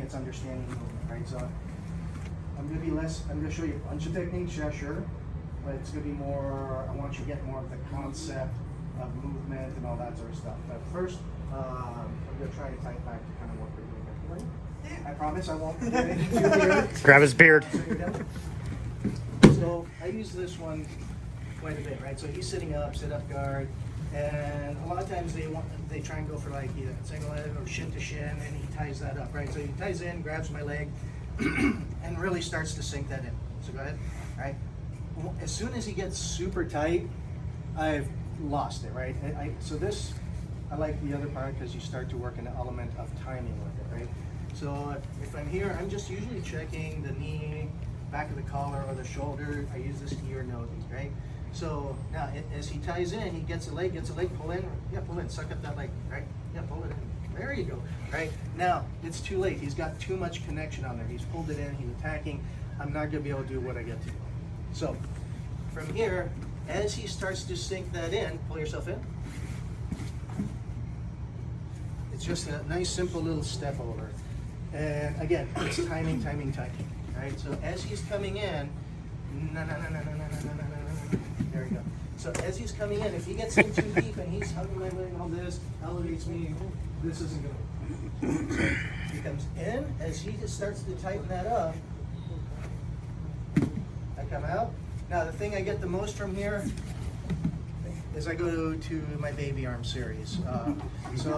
it's understanding movement, right? So I'm gonna show you a bunch of techniques, yeah, sure, but it's gonna be more, I want you to get more of the concept of movement and all that sort of stuff. But first, I'm gonna try and tie it back to kind of what we're doing. I promise I won't get anything too weird. Grab his beard. So I use this one quite a bit, right? So he's sitting up, sit up guard, and a lot of times they try and go for like either single leg or shin to shin, and he ties that up, right? So he ties in, grabs my leg, and really starts to sink that in. So go ahead, all right? As soon as he gets super tight, I've lost it, right? So this, I like the other part because you start to work an element of timing with it, right? So if I'm here, I'm just usually checking the knee, back of the collar or the shoulder. I use this ear nose, right? So now as he ties in, he gets a leg, pull in, yeah, pull in, suck up that leg, right? Yeah, pull it in. There you go, right? Now, it's too late. He's got too much connection on there. He's pulled it in, he's attacking. I'm not gonna be able to do what I get to do. So from here, as he starts to sink that in, pull yourself in. It's just a nice, simple little step over. And again, it's timing, right? So as he's coming in, there you go. So as he's coming in, if he gets in too deep and he's hugging my leg, all this elevates me, this isn't gonna work. So he comes in, as he just starts to tighten that up, I come out. Now the thing I get the most from here is I go to my Baby Arm series. So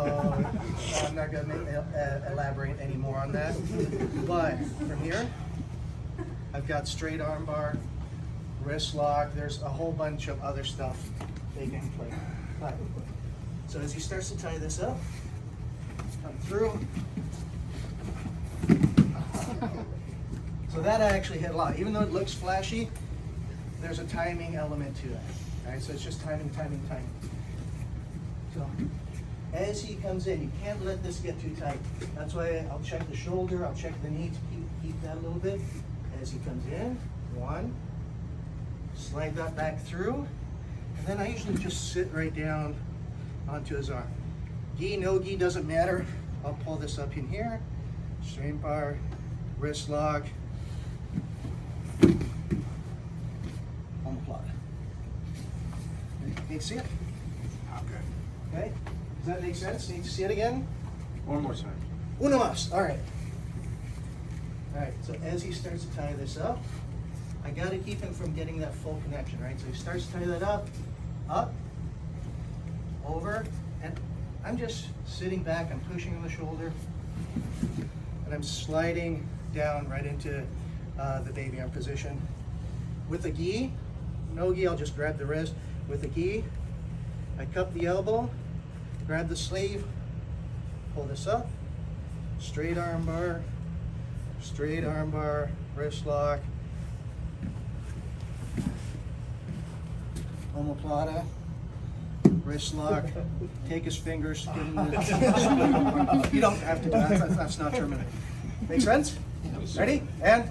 I'm not going to elaborate any more on that. But from here, I've got straight arm bar, wrist lock. There's a whole bunch of other stuff they can play. But, so as he starts to tie this up, come through. So that I actually hit a lot. Even though it looks flashy, there's a timing element to that. All right, so it's just timing. So as he comes in, you can't let this get too tight. That's why I'll check the shoulder, I'll check the knee to keep that a little bit. As he comes in, one, slide that back through, and then I usually just sit right down onto his arm. Gi, no gi, doesn't matter. I'll pull this up in here, straight bar, wrist lock, omoplata. Need to see it? Okay. Okay, does that make sense? Need to see it again? One more time. Uno más, all right. All right, so as he starts to tie this up, I gotta keep him from getting that full connection, right? So he starts to tie that up, over, and I'm just sitting back, I'm pushing on the shoulder, and I'm sliding down right into the baby arm position. With the gi, no gi, I'll just grab the wrist. With the gi, I cup the elbow, grab the sleeve, pull this up, straight arm bar, wrist lock, omoplata, wrist lock, take his fingers, give him the, you don't have to do that, that's not terminated. Make sense? Ready? And